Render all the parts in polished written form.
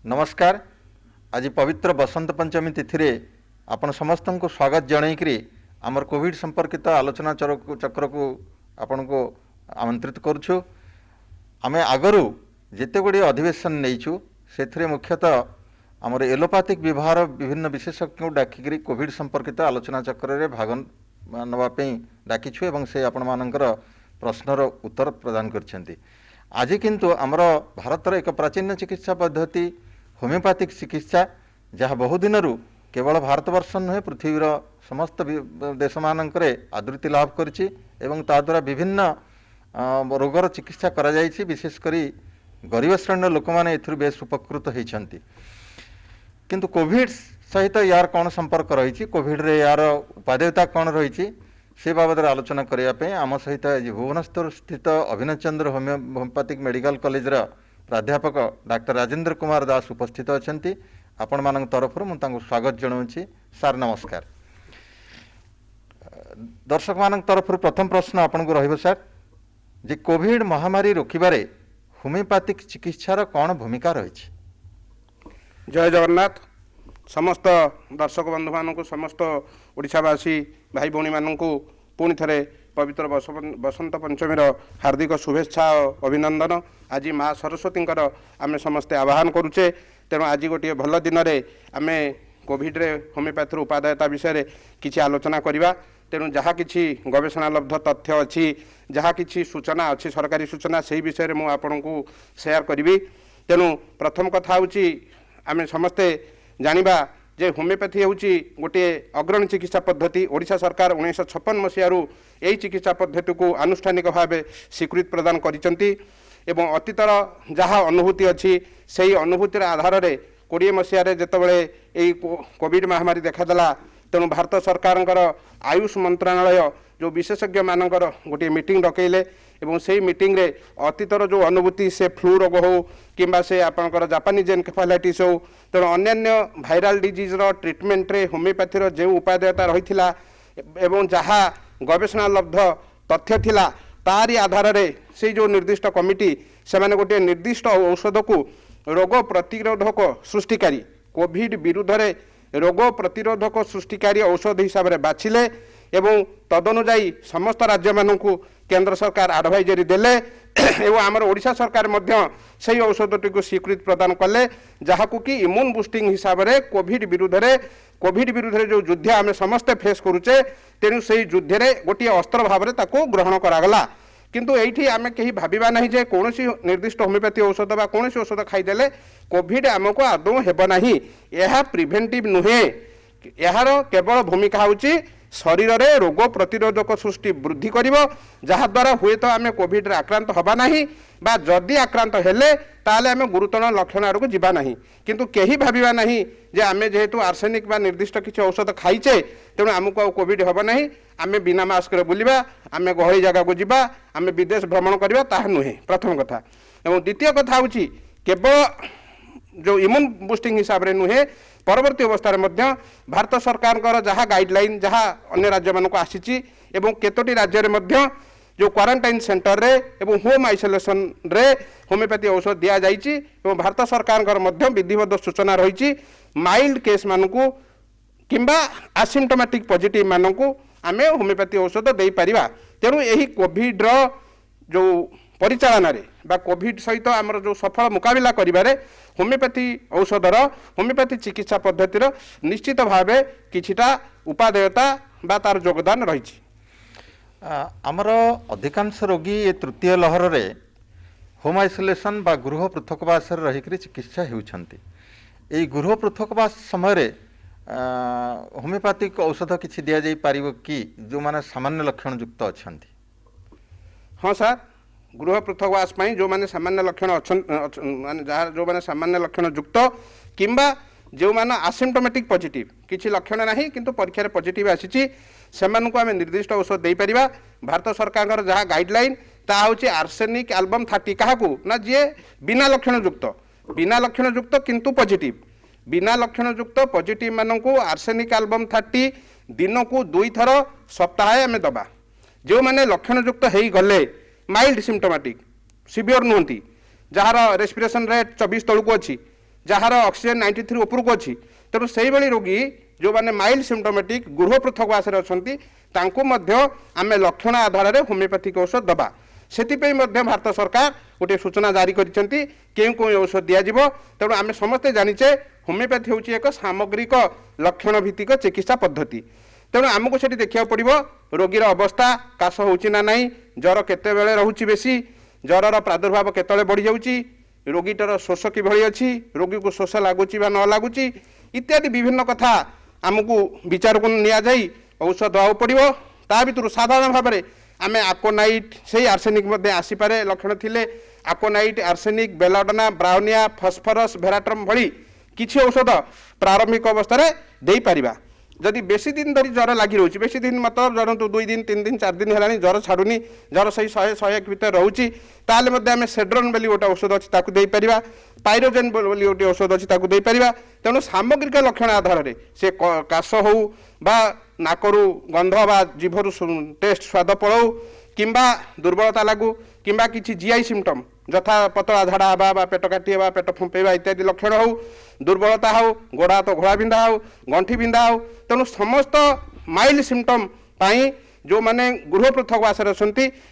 नमस्कार। आज पवित्र बसंत पंचमी तिथि रे आपण समस्त को स्वागत जनईकरी आमर कोविड संपर्कित आलोचना चक्र को आपण को आमंत्रित करुछु। आमे आगरु जेते गुडी अधिवेशन नहींछु से मुख्यतः आमर एलोपैथिक विभाग विभिन्न विशेषज्ञ डाकिकी कोविड संपर्कित आलोचना चक्र रे भाग नवाई डाकिछु एवं से आपण मानकर प्रश्नर उत्तर प्रदान करछंती। आज किंतु आमर भारतर एक प्राचीन चिकित्सा पद्धति होमियोपैथिक चिकित्सा जहाँ बहुदिन केवल भारतवर्ष नुहे पृथ्वीर समस्त देश मानकरे आदृति लाभ करिछि एवं ताद्वारा विभिन्न रोगर चिकित्सा करा जाइछि। विशेषकर गरीब श्रेणी लोक मैंने एथुर बेस उपकृत होइछन्ति। किंतु कोविड सहित यार कौन संपर्क रही, कोविड रे यार उपादेयता कौन रही से बाबद आलोचना करने आम सहित आज भुवनेश्वर स्थित अभिनव चंद्र होमियोपैथिक मेडिकल कॉलेज प्राध्यापक डॉक्टर राजेंद्र कुमार दास उपस्थित अच्छा। आपण मान तरफ मुझे स्वागत जनाऊँगी। सार नमस्कार। दर्शक मान तरफ प्रथम प्रश्न आपन को रहिबो सार जे कोविड महामारी रोकिबारे होमियोपैथिक चिकित्सार कौन भूमिका रही? जय जगन्नाथ। समस्त दर्शक बंधु मानक समस्त ओडिशावासी भाई भौणी मानक पुणी थे पवित्र बसंत पंचमीर हार्दिक शुभेच्छा अभिनंदन। आज माँ सरस्वती आम समस्ते आह्वान करुचे। तेणु आज गोटे भल दिन में आम कोविड रे होमियोपैथी उपादेयता विषय किसी आलोचना करवा। तेणु जहाँ कि गवेषणालब्ध तथ्य अच्छी जहाँ कि सूचना अच्छी सरकारी सूचना से विषय में मुझे को शेयर करी। तेणु प्रथम कथा हूँ आम समस्ते जानिबा जे होमियोपैथी होची गोटे अग्रणी चिकित्सा पद्धति। ओडिशा सरकार 1956 मसीहारू यही चिकित्सा पद्धति को आनुष्ठानिक भाव स्वीकृति प्रदान करिसंती एवं अतीतर जहाँ अनुभूति अच्छी से अनुभूतिर आधार में 20 मसीह जितेबाला यही कोविड महामारी देखादेला तेणु भारत सरकार आयुष मंत्रालय जो विशेषज्ञ मानकर गोटे मीटिंग डकैले एवं से मीटिंग रे अतीतर जो अनुभूति से फ्लू रोग हो किंबा से आपनकर जापानीज एनकेफालाइटिस हो तेणु अन्यान्य भाइराल डिजीज रो ट्रीटमेंट रे होमियोपैथी रो जो उपादेयता रही एवं जहाँ गवेषणालब्ध तथ्य थिला तारी आधार रे से जो निर्दिष्ट कमिटी से माने गोटे निर्दिष्ट औषध को रोग प्रतिरोधक सृष्टिकारी कोविड विरुद्ध रे रोग प्रतिरोधक सृष्टिकारी औषध हिसाब से बाछिले एवं तदनुजाई समस्त राज्य मानू केंद्र सरकार एडवाइजरी देले एवं आमर ओडिशा सरकार मध्य से औषधटी को स्वीकृति प्रदान कले जहाँ को कि इम्यून बुस्टिंग हिसाब से कोविड विरुद्ध जो युद्ध आम समस्ते फेस करुचे तेणु से युद्ध में गोटे अस्त्र भाव में ग्रहण करागला। किंतु एठी आमे कहीं भाबिबा नहीं जे कौन निर्दिष्ट होमियोपैथी औषध बा कौन औषध खाईदेले कोविड आमको आदौ हेब नहीं। यह प्रिभेंटिव नुहे, यार केवल भूमिका होची शरीर रे रोग प्रतिरोधक सृष्टि वृद्धि करिवो जहा द्वारा हुए तो आमे कोविड रे आक्रांत हबा नहीं बा जदि आक्रांत हेले ताले आमे गुरुतर लक्षण आड़क जीवा नहीं। किंतु केही भाबिबा नहीं जे आमे जेहेतु आर्सेनिक बा निर्दिष्ट किसी औषध खाइचे तेणु आमको कोविड हब नहीं, आमे बिना मास्क रे बुलिबा, आमे गहली जगह को जीवा, आमे विदेश भ्रमण करबा ताहा नुहे प्रथम कथा। एवं द्वितीय कथा होची केवल जो इम्यून बुस्टिंग हिसाब से नुहे परवर्ती अवस्था मध्य भारत सरकार जहाँ गाइडलाइन जहाँ अन्य राज्य मानक आसी एवं केतोटी राज्य में मध्य जो क्वारंटाइन सेंटर रे एवं होम आइसोलेशन रे होमियोपैथी औषध दि जाइए एवं भारत सरकार मध्य विधिवत सूचना रही माइल्ड केस मानू किंबा आसिम्टोमेटिक पॉजिटिव मानू आमे होमियोपैथी औषध दे पारिबा। तेणु यही कोविड रो जो परिचालन बा कोविड सहित आमर जो सफल मुकाबला करिबारे होमियोपैथी औषधर होमियोपैथी चिकित्सा पद्धतिर निश्चित भाव किछिटा उपादेयता बा तार योगदान रही। आमर अधिकांश रोगी ये तृतीय लहर रे होम आइसोलेशन बा गृह पृथकवास रही चिकित्सा होउछंती। एई गृह पृथकवास समय रे होमियोपैथिक औषध किछि दिया जाई पारिबो कि जो माने सामान्य लक्षण युक्त अछंती? हाँ सर, गृह पृथकवास जो माने सामान्य लक्षण माने जो माने सामान्य लक्षण युक्त किंबा जो माने आसिम्टोमेटिक पॉजिटिव किछि लक्षण नहीं किंतु परीक्षा रे पॉजिटिव आसीची सेमानकु आमे निर्दिष्ट औषध दे परिबा। भारत सरकार जहाँ गाइडलाइन ता होची आर्सेनिक एल्बम 30 काहाकू ना जे बिना लक्षण युक्त किंतु पॉजिटिव बिना लक्षण युक्त पॉजिटिव मानकु आर्सेनिक एल्बम 30 दिन को 2 थर सप्ताह आमे दबा। जो माने लक्षण युक्त हेई गले माइल्ड सिम्टोमेटिक सिवियर नुहति जार रेस्पिरेशन रेट 24 तलू अच्छी जार ऑक्सीजन 93 उपरको अच्छी तेणु से रोगी जो मैंने माइल्ड सिम्टोमेटिक गृह पृथकवास आम लक्षण आधार में होमियोपैथिक औषध दबा से भारत सरकार गोटे सूचना जारी करें औषध दिज्व तेणु आम समस्ते जानीचे होमियोपैथी हूँ एक सामग्रिक लक्षण भित्तिक चिकित्सा पद्धति तेणु आमको से देखा पड़ो रोगीर अवस्था काश होना ना ज्वर केत रोचे बेसी ज्वर प्रादुर्भाव केतले बढ़ी जाऊँगी रोगीटर शोष किभली अच्छी रोगी को शोष लगुच न लगुच इत्यादि विभिन्न कथा आमको विचार को नि औषध देवाक पड़ो ता भर साधारण भाव में आम आकोनाइट से आर्सेनिक आसीपे लक्षण थिले आकोनाइट आर्सेनिक बेलाडोना ब्राउनिया फस्फरस भेराट्रम भली किसी औषध प्रारंभिक अवस्था दे पारिबा जदि बेसी दिन धरी ज्वर लगी रोचे बेसी दिन मतलब ज्वर तो 2 दिन 3 दिन 4 दिन है ज्वर छाड़ूनी ज्वर सही 100-101 भितर रोचे आम सेड्रन बोली गोटे औषध अच्छी पाइरोजेन बोली गोटे औषध अच्छी तेणु सामग्रिक लक्षण आधार में से काश हो बा नाकरू गंध बा जीभर टेस्ट स्वाद पड़ाऊ किंबा दुर्बलता लागू किंबा किसी जीआई सिम्पटम यथा पतला झाड़ा हवा पेट काटी पेट फुंपेवा इत्यादि लक्षण हो दुर्बलता हो गोड़ हाथ घोड़ा बिंधा हो गंठी बिंधा हो तेणु समस्त माइल्ड सिम्पटम पाई जो माने गृह पृथकवास अच्छा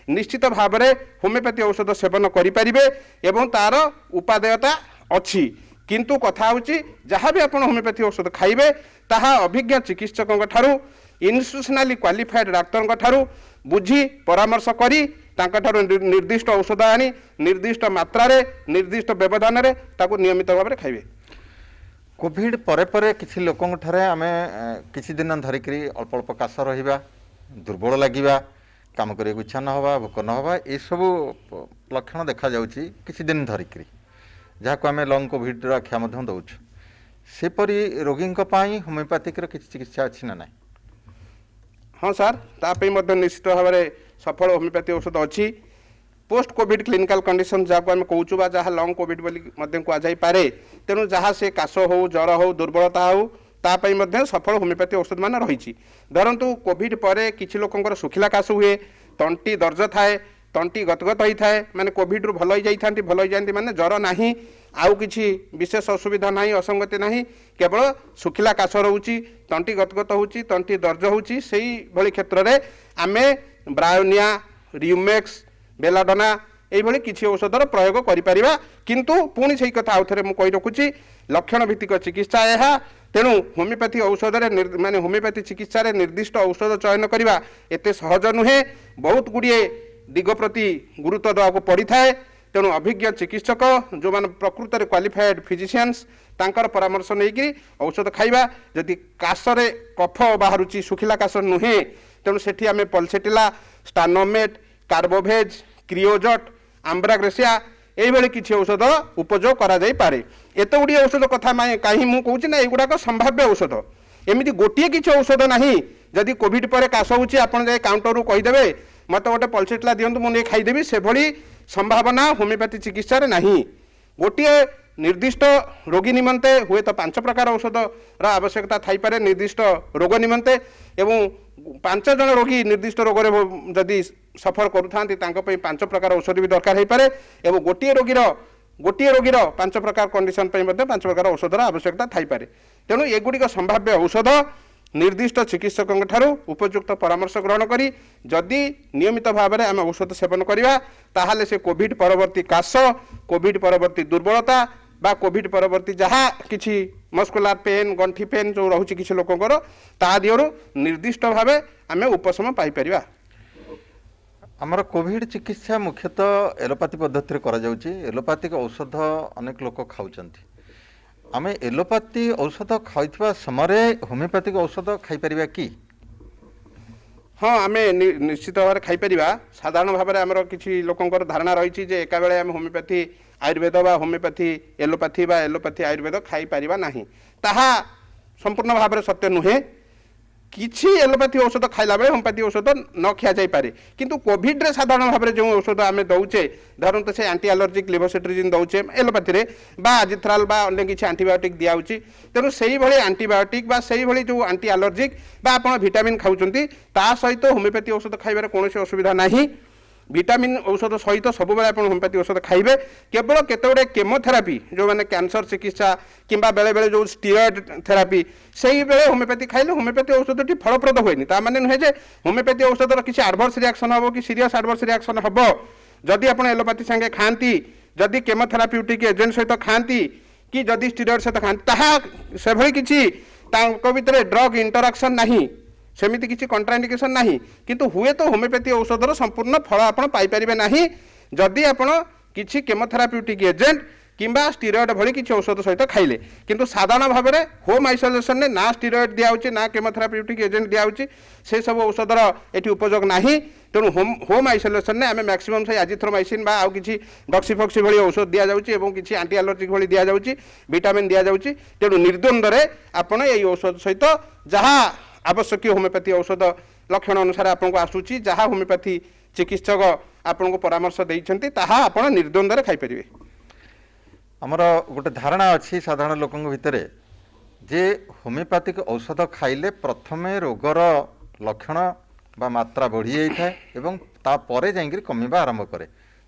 निश्चित भाव में होमियोपैथी औषध सेवन करें एवं तार उपादेयता अच्छी किंतु कथा होची जहाँ भी आप होमियोपैथी औषध खाइबे ताहा अभिज्ञ चिकित्सकों ठारू इन्स्टिट्यूशनाली क्वालिफाइड डाक्तर ठारू बुझी परामर्श करी निर्दिष्ट औषध आनी निर्दिष्ट मात्रा निर्दिष्ट व्यवधान नियमित भाव में खाइबे। कोविड परे परे किसी लोकों ठारे आमे किसी दिन धरिक अल्प अल्प काश रहिबा दुर्बल लगिबा काम करने इच्छा न हवा भोक न हवा ये सब लक्षण देखा जाउची किसी दिन धरिक जहाँ को आम लंग कोविड आख्या दौचु सेपरी रोगी होमियोपैथिक किसी चिकित्सा अच्छी ना नहीं। हाँ सर ताप निश्चित भाव में सफल होमियोपैथी औषध अच्छी पोस्ट कोविड क्लिनिकल कंडीशन जहाँ आम कौचु जहाँ लंग कोविड बोली कहुपे तेणु जहाँ से काश हो ज्वर हो दुर्बलता हो तापाई सफल होमियोपैथी औषध मान रही धरतु कोविड पर किसी लोकंर सुखिला काश हुए तंटी दर्ज थाए तंटी गतगत होता है माने कोविड रु भल हो जाती माने ज्वर ना आउ किसी विशेष असुविधा ना असंगति ना केवल सुखिला काश रोची तंटी गतगत होची तंटी दर्ज होची सेही भली क्षेत्र में आम ब्रायोनिया रियुमेक्स बेलाडोना यही किसी औषधर प्रयोग करिपरिबा किंतु पुणी से कथा आउ थे मुझे रखुची लक्षण भित्तिक चिकित्सा यह तेणु होमियोपैथी औषध माने होमियोपैथी चिकित्सा निर्दिष्ट औषध चयन करने एते सहज नुहे बहुत गुड़िए दिग प्रति गुरुत्व देवाक पड़ी थाए तेणु अभिज्ञ चिकित्सक जो मैंने प्रकृत में क्वालिफाइड फिजिशियंस तांकर परामर्श नहीं औषध खाइबा जदि काशरे कफ बाहरुची सुखिला काश नुहे तेणु सेठी आमे पल्सेटिला स्टानोमेट कार्बोभेज क्रियोजट आम्ब्राग्रेसिया यही किसी औषध उपयोग करा जाई पारे एत गुड़ी औषध कथा कहीं मुझे कहूँ ना युवाक संभाव्य औषध एमती गोटे किसी औषध ना जदि कोविड पर काश होची आपन जाए काउंटर रू कहीदेवे मत गोटे पल्सेटला दिंतु मुझे खाईदेवी से भली संभावना होमियोपैथी चिकित्सा ना गोटे निर्दिष्ट रोगी निमंते हुए तो 5 प्रकार औषध आवश्यकता थाईपे निर्दिष्ट रोग निमंते एवं 5 जन रोगी निर्दिष्ट रोग जदि सफर करूँ 5 प्रकार औषध भी दरकार हो पाए एवं गोटे रोगीर 5 प्रकार कंडीशन 5 प्रकार औषधर आवश्यकता थाईपे तेणु एगुड़िक संभाव्य औषध निर्दिष्ट चिकित्सकों ठारू उपयुक्त परामर्श ग्रहण करी जदि नियमित भाव में आम औषध सेवन करवा ताहले से कोविड परवर्ती काश कोविड परवर्ती दुर्बलता बा कोविड परवर्ती जहाँ किसी मस्कुलार पेन गंठी पेन जो रोचे किसी लोकंर ता दिहरु निर्दिष्ट भाव आम उपशम पाइपर। आमर कोविड चिकित्सा मुख्यतः एलोपैथी पद्धति करा जाउची एलोपैथिक औषध अनेक लोक खाउचंती आम एलोपैथी औषध खाइथिबा समय होमियोपैथिक औषध खाइपर कि हाँ आम निश्चित भाव में खाईपर साधारण भाव में आमर किसी लोकंर धारणा रही है एका बेले आम होमियोपैथी आयुर्वेद बा होमियोपैथी एलोपैथी बा एलोपैथी आयुर्वेद खाईपर ना ताहा संपूर्ण भाव में सत्य नुहे किसी एलोपैथी औषध खाइला बेले होमियोपैथी औषध न खिया जाई पारे किंतु कोविड रे साधारण भाव में जो औषध आम दौचे धरत से एंटी एलर्जिक लिवोसिट्रिजिन दौचे एलोपैथी बा आजिथ्राल बा अन्य किसी एंटीबायोटिक दियाउची तेणु से एंटीबायोटिक बा से जो एंटी एलर्जिक बा आप विटामिन खाऊंट ता सहित होमियोपैथी औषध खाइबार कौन असुविधा नहीं ভিটামিন ঔষধ সহিত সবুলে আপনার হোমিওপ্যাথি ঔষধ খাইবে। কেবল কেতগুড়ে কেমোথেরাপি যে ক্যান্সর চিকিৎসা কিংবা বেলে বেলে যে স্টিরয়েড থেরাপি সেই বেলে হোমিওপ্যাথি খাইলে হোমিওপ্যাথি ঔষধটি ফলপ্রদ হয়নি। তা মানে নুহে যে হোমিওপ্যাথি ঔষধর কিছু আডভার্স রিয়াকশন হব কি সিরিয়াস আডভার্স রিয়াকশন হব যদি আপনার এলোপ্যাথি সাথে খাঁতি, যদি কেমোথেরাপিউটিক এজেন্ট সহিত খাঁতি কি যদি স্টিরয়েড সহিত খাঁতি, তাহা সেভাবে কিছু তাঙ্ক ভিতরে ড্রগ ইন্টরাকশন ନାହିଁ, সেমিতি কিছু কন্ট্রাইন্ডিকেসন ନାହିଁ। কিন্তু হুয়ে তো হোমিওপ্যাথি ঔষধর সম্পূর্ণ ফল আপনার পাইপারে না যদি আপনার কিছু কেমোথেরাপিউটিক এজেন্ট কিংবা স্টিরয়েড ভଳି কিছু ঔষধ সহিত খাইলে। কিন্তু সাধারণ ভাবে হোম আইসোলেসনে না স্টিরয়েড দিয়াছে না কেমোথেরাপিউটিক এজেন্ট দিয়াছে সেসব ঔষধর এটি উপযোগ না। তেমন হোম আইসোলেসনে আমি ম্যাক্সিমম সেই আজিথ্রোমাইসিন বা আউ কিছু ডক্সিফক্সি ভଳି ঔষধ দিয়া যাଉଛି এবং কিছু আন্টি আলর্জিক ভଳି দিয়া যাଉଛି, ভিটামিন দিয়া যাଉଛି। তেমন নির্দ্বন্দ্বরে আপন এই ঔষধ সহিত যাহা আবশ্যকীয় হোমিওপ্যাথি ঔষধ লক্ষণ অনুসারে আপনার আসুচি, যাহা হোমিওপ্যাথি চিকিৎসক আপনার পরামর্শ দিয়েছেন তাহা আপনার নির্দ্বন্দ্বরে খাইপারে। আমার গোটে ধারণা অছি সাধারণ লোক ভিতরে যে হোমিওপ্যাথিক ঔষধ খাইলে প্রথমে রোগর লক্ষণ বা মাত্রা বড়ি যাই এবং তাপরে যাই কমিবা আরম্ভ করে।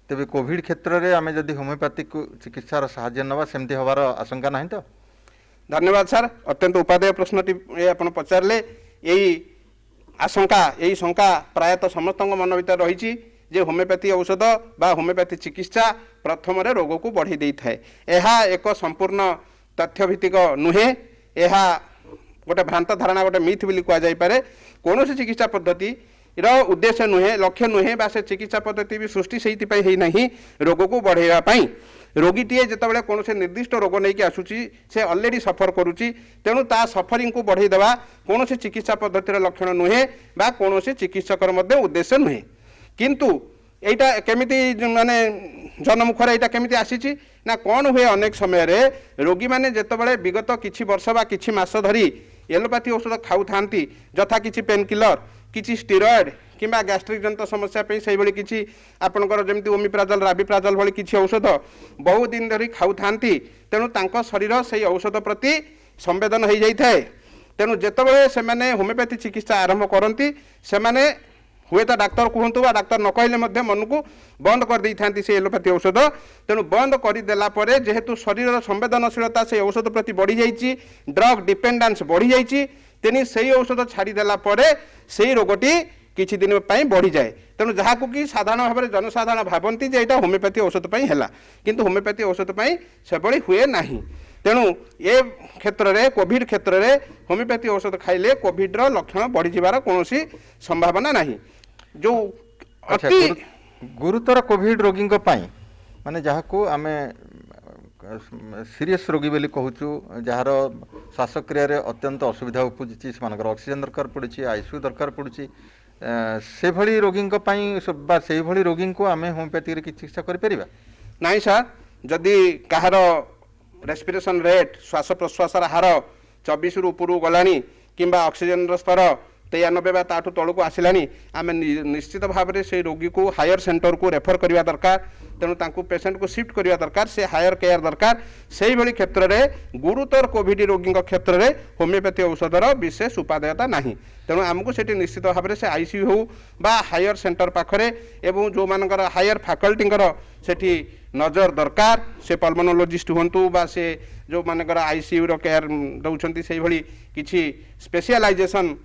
তেবে কোভিড ক্ষেত্রে আমি যদি হোমিওপ্যাথিক চিকিৎসার সাহায্য নেওয়া সেমতি হবার আশঙ্কা না তো? ধন্যবাদ স্যার, অত্যন্ত উপাদেয় প্রশ্নটি আপনার পচারে। এই আশঙ্কা এই শঙ্কা প্রায়তঃ সমস্ত মন ভিতরে রয়েছে যে হোমিওপ্যাথি ঔষধ বা হোমিওপ্যাথি চিকিৎসা প্রথমে রোগক বড়াই দিয়ে থাকে। এক সম্পূর্ণ তথ্যভিত্তিক নুহে, গোটে ভ্রান্ত ধারণা, গোটে মিথ বলে কুযাইপরে। কৌশি চিকিৎসা পদ্ধতি উদ্দেশ্য নুহে, লক্ষ্য নুহে বা সে চিকিৎসা পদ্ধতি বি সৃষ্টি সেইপাই হইনা রোগক বড়াইবা। রোগীটিଏ যেতবে কৌশি নির্দিষ্ট রোগ নেই আসুচি সে অলরেডি সফর করুচি, তেণু তা সফরিং বড়াই দেওয়া কৌশি চিকিৎসা পদ্ধতির লক্ষণ নুহে বা কৌশি চিকিৎসকর উদ্দেশ্য নুহে। কিন্তু এইটা কেমিতি মানে জনমুখরে এইটা কেমিতি আসিছি না কোণ হুয়ে অনেক সময়ের রোগী মানে যেতবে বিগত কিছু বর্ষ বা কিছু মাস ধরি এলোপ্যাথি ঔষধ খাউথাନ୍ତି, যথা কিছু পেনকিলর, কিছু স্টিরয়েড কিংবা গ্যাস্ট্রিক জনিত সমস্যা সেইভাবে কিছু আপনার যেমন ওমিপ্রাজল, রাবিপ্রাজল ভଳି কিছু ঔষধ বহু দিন ধরি খাউথাନ୍ତି। তেণু তাঙ্ক শরীর সেই ঔষধ প্রতি সংবেদন হয়ে যাই। তেণু যেতবে সে হোমিওপ্যাথি চিকিৎসা আরম্ভ করতে সেমানে হুয়েত ডাক্তার কুহতু বা ডাক্তার ন কহিলে মনকু বন্ধ করে দিয়ে সেই এলোপ্যাথি ঔষধ। তেণু বন্ধ করেদেলা পরে যেহেতু শরীরের সংবেদনশীলতা সেই ঔষধ প্রতি বড়ি যাই, ড্রগ ডিপেন্ডান্স বড়ি যাই, তেনি সেই ঔষধ ছাড়িদেলা পরে সেই রোগটি কিছু দিন বড়ি যায়। তেণু যা কি সাধারণ ভাবে জনসাধারণ ভাবନ୍ତି যে এটা হোমিওপ্যাথি ঔষধ হেলা, কিন্তু হোমিওপ্যাথি ঔষধ সেভাবে হুয়ে না। তেণু এ ক্ষেত্রে কোভিড ক্ষেত্রে হোমিওপ্যাথি ঔষধ খাইলে কোভিডর লক্ষণ বড়ি যাবার কৌশি সম্ভাবনা না। যে অতি গুরুতর কোভিড রোগী মানে যাহা আমি সিরিयस रोगी बोली कहूँ, जार श्वासक्रिय अत्यंत असुविधा उपजी से ऑक्सीजन दरकार पड़ी, आईसीयू दरकार पड़ी, से भली रोगी से भली रोगी को आम होमिओपैथी चिकित्सा कर ना सर। जदि कहार रेस्पिरेशन रेट श्वास प्रश्वास हार 24 रु उपरू गला कि ऑक्सीजन स्तर 93 बा ताठू तलू आसला आम निश्चित भाव में से रोगी को हायर सेंटर को रेफर करवा दरकार। तेणु तांकु पेसेंट को शिफ्ट करवा दरकार, से हायर केयर दरकार। से भली क्षेत्र में गुरुतर कोविड रोगी क्षेत्र में होमिओपैथी औषधर विशेष उपादेयता ना। तेणु आमको से निश्चित भाव में से आईसीयू हो बा हायर सेंटर पाखरे एवं जो मानकर हायर फैकल्टीर सेठी नजर दरकार, से पल्मोनोलॉजिस्ट हूँ बा से जो मानकर आईसीयू रो केयर दौरान से भली किसी स्पेशलाइजेशन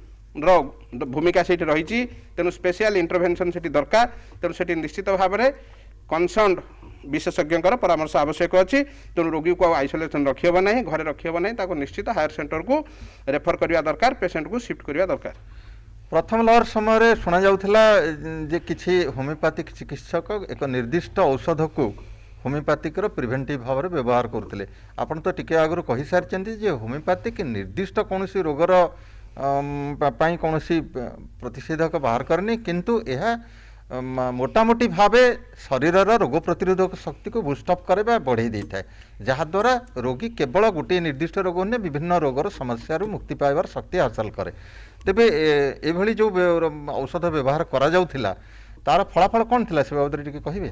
भूमिका से रही। तेणु स्पेशल इंटरवेंशन से दरकार। तेणु से निश्चित भाव में कनसर्न विशेषज्ञ परामर्श आवश्यक अच्छी। तेणु रोगी को आइसोलेशन रखिब ना, घरे रखिब ना, निश्चित हायर सेंटर को रेफर करवा दरकार, पेसेंट को शिफ्ट करवा दरकार। प्रथम लहर समय शुणा जाउथला जे किछि होमिओपैथिक चिकित्सक एक निर्दिष्ट औषध को होमिओपैथिक प्रिभेंटिव भाव में व्यवहार करते। आपन तो टिके आगु कहि सारिचंती जे होमिओपैथिक निर्दिष्ट कौन रोगर कौन प्रतिषेधक बाहर करनी, किंतु यह मोटामोटी भाव शरीर रोग प्रतिरोधक शक्ति को बुस्टअप करे बढ़ाई दे था, जहाद्वारा रोगी केवल गोटे निर्दिष्ट रोग ने विभिन्न रोगर समस्या मुक्ति पाइबार शक्ति हासिल करे। तेबे एभली जो औषध व्यवहार करा जाउथिला तार फलाफल कौन थिला से बाबद टिके कहिबे?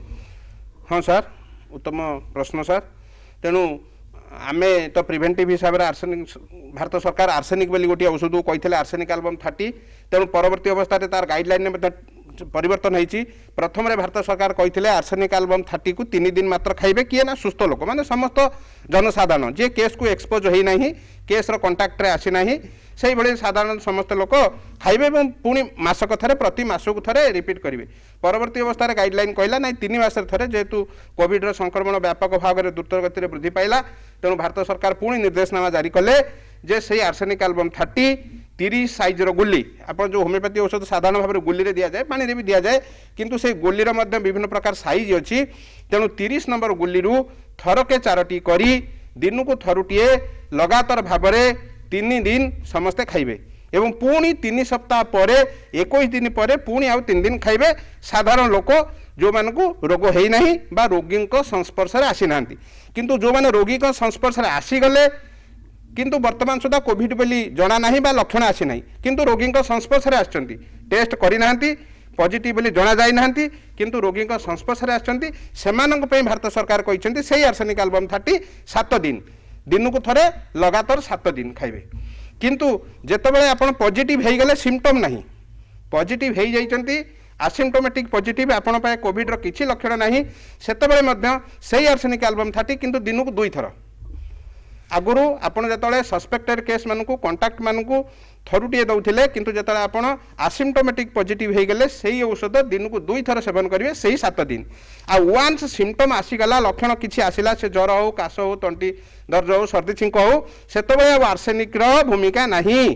हाँ सर, उत्तम प्रश्न सर। तेणु आमे तो प्रिभेंटिव हिसाब से आर्सेनिक भारत सरकार आर्सेनिक बोली गोटे औषध कही आर्सेनिक एल्बम 30। तेणु परवर्ती अवस्था तार गाइडलाइन में परिवर्तन होती प्रथम भारत सरकार कहते आर्सेनिक एल्बम 30 को 3 दिन मात्र खाइबे किए ना सुस्थ लोक माने समस्त जनसाधारण जे केस को एक्सपोज होना केस कंटाक्ट रे आसी ना से भाई साधारण समस्त लोक खाइबे पुणी मासक थे प्रति मासक थे रिपीट करेंगे परवर्ती अवस्था गाइडलाइन कहला ना 3 मास थे जेहेतु कोविड संक्रमण व्यापक भाव में द्रुत गति वृद्धि पाइला तेणु भारत सरकार पुणी निर्देशनामा जारी कले जे से आर्सेनिक एल्बम 30 साइज गुली आप जो होमिओपैथी औषध साधारण भाव में गुली रे दिया जाए पानी रे भी दिया जाए किंतु से गुलीर मध्य विभिन्न प्रकार साइज अच्छी तेणु 30 नंबर गुली थरके 4टी करी दिन को थरुटीए लगातार भाव में 3 दिन समस्ते खाइबे एवं पुणी 3 सप्ताह पर 21 दिन पर पुणी आउ 3 दिन खाइबे साधारण लोक जो मान को रोग है ना बा रोगी संस्पर्श आसी ना किंतु जो मैंने रोगी संस्पर्श आसीगले किंतु वर्तमान सुधा कोविड बोली जना ना बा लक्षण आसी ना किंतु रोगी संस्पर्श आसछंती टेस्ट करना पॉजिटिव बोली जना जाई ना किंतु रोगी संस्पर्श आसछंती सेमानक पई भारत सरकार कहते से आर्सेनिक एल्बम 30 7 दिन दिन को थरे लगातार 7 दिन खाइबे किंतु जेतेबेले आपण पॉजिटिव हो गले सिम्पटम नहीं पॉजिटिव हो जाइछंती आसिम्टोमेटिक पॉजिटिव आपण पाए कोविड रो किछि लक्षण नहीं सेतेबेले मध्य से आर्सेनिक एल्बम 30 किंतु दिन को 2 थर आगुरी आपड़ जो सस्पेक्टेड केस मानू कंटाक्ट मानू थरुटे दौले किंतु जो आप आसिम्टोमेटिक पॉजिटिव हो गले से औषध दिन को 2 थर सेवन करेंगे से 7 दिन आ वान्स सिम्पटम आसीगला लक्षण किसी आसला से ज्वर हो काश हो तंटी दर्ज हो सर्दी छिंक हो से आर्सेनिक भूमिका नहीं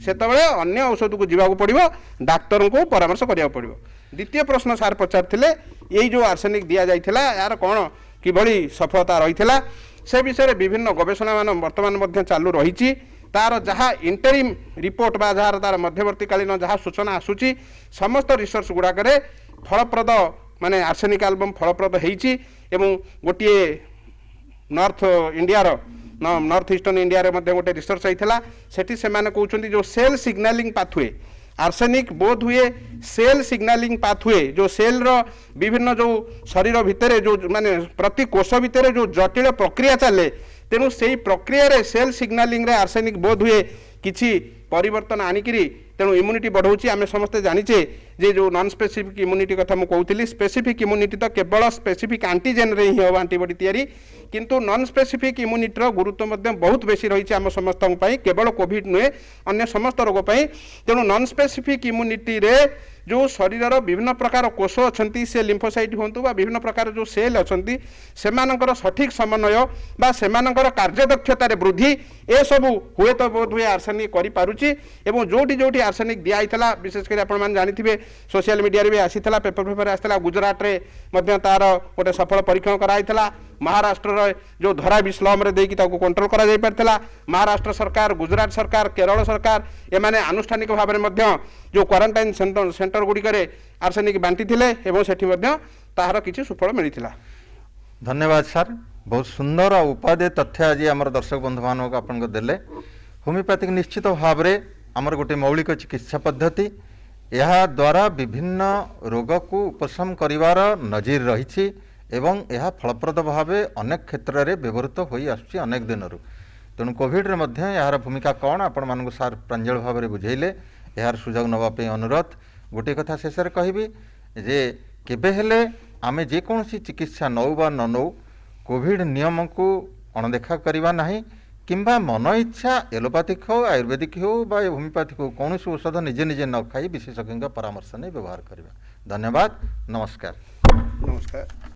से अन्य औषध को जीवा पड़ो डाक्तर को परामर्श करा पड़ो द्वितीय प्रश्न सार पचार ये जो आर्सेनिक दि जाइए यार कौन किभली सफलता रही से विषय में विभिन्न गवेषणा मान वर्तमान चालू रही तार जहाँ इंटरिम रिपोर्ट बा जहाँ तार मध्यवर्तीकालीन जहाँ सूचना आसूची समस्त रिसर्च गुड़ाक फलप्रद माने आर्सेनिक एल्बम फलप्रद होती गोटे north India north eastern India गोटे रिसर्च होता सेठी से कहते जो सेल सिग्नालिंग पाथवे आर्सेनिक बोध हुए सेल सिग्नालिंग पाथवे जो सेल रो विभिन्न जो शरीर भितर जो माने प्रति कोष भितर जो जटिल प्रक्रिया चले तेणु से प्रक्रिया रे सेल सिग्नालिंग रे आर्सेनिक बोध हुए किछि परिवर्तन आनिकी तेणु इम्यूनिटी बढ़ाऊँगी आम समस्ते जानीचे जे जो नॉन स्पेसिफिक इम्यूनिटी कथा मुझे कहती स्पेसिफिक इम्यूनिटी तो केवल स्पेसिफिक एंटीजेन रे ही हम एंटीबॉडी तैयारी किंतु नॉन स्पेसिफिक इम्यूनिटीर गुरुत्व बहुत बेसी रही आम समस्त केवल कोविड नुहे अन्य समस्त रोग तेणु नॉन स्पेसिफिक इम्यूनिटी रे जो शरीर विभिन्न प्रकार कोष अच्छा से लिम्फोसाइट हूँ विभिन्न प्रकार जो सेल अच्छा से सठिक समन्वय बा सेमानकर कार्यदक्षतार वृद्धि ए सबू हुए तो बोध हुए आर्सेनिक करें जोटी जोटी आर्सेनिक दिखाई विशेषकर आपने जानी सोशल मीडिया भी आसीला पेपर आसाला गुजरात में तार गोटे सफल परीक्षण कराई महाराष्ट्र जो धरावी स्लम रे देकी कंट्रोल करा जाई परथिला महाराष्ट्र सरकार गुजरात सरकार केरल सरकार एमाने आनुष्ठानिक भाव में जो क्वारंटाइन सेंटर गुड़ी आर्सेनिक बांटी थिले एवं सेठी मध्य ताहार किछि सुफल मिलिथिला। धन्यवाद सर बहुत सुंदर और उपादेय तथ्य आज आम दर्शक बंधु मान आपन देले होमिओपैथिक निश्चित भाव में आमर गोटे मौलिक चिकित्सा पद्धति यह द्वारा विभिन्न रोग को उपशम करिवार नजीर रही एवं यह फलप्रद भाव अनेक क्षेत्र में व्यवहृत हो आसुची अनेक दिन तेणु कोविड रे मध्य यार भूमिका कौन आपण मानक सार प्रांजल भाव में बुझेले यार सुजोग नवाई अनुरोध गोटे कथा शेष कहबी जे केबे हेले आमे जेकोसी चिकित्सा नौ बा न नौ कोविड नियम को अणदेखा करवा नहीं किंबा मन इच्छा एलोपैथिक हो आयुर्वेदिक हो बा होमिओपैथिक हो कौन औषध निजे निजे न खाई विशेषज्ञ परामर्श नहीं व्यवहार करवा। धन्यवाद नमस्कार। नमस्कार।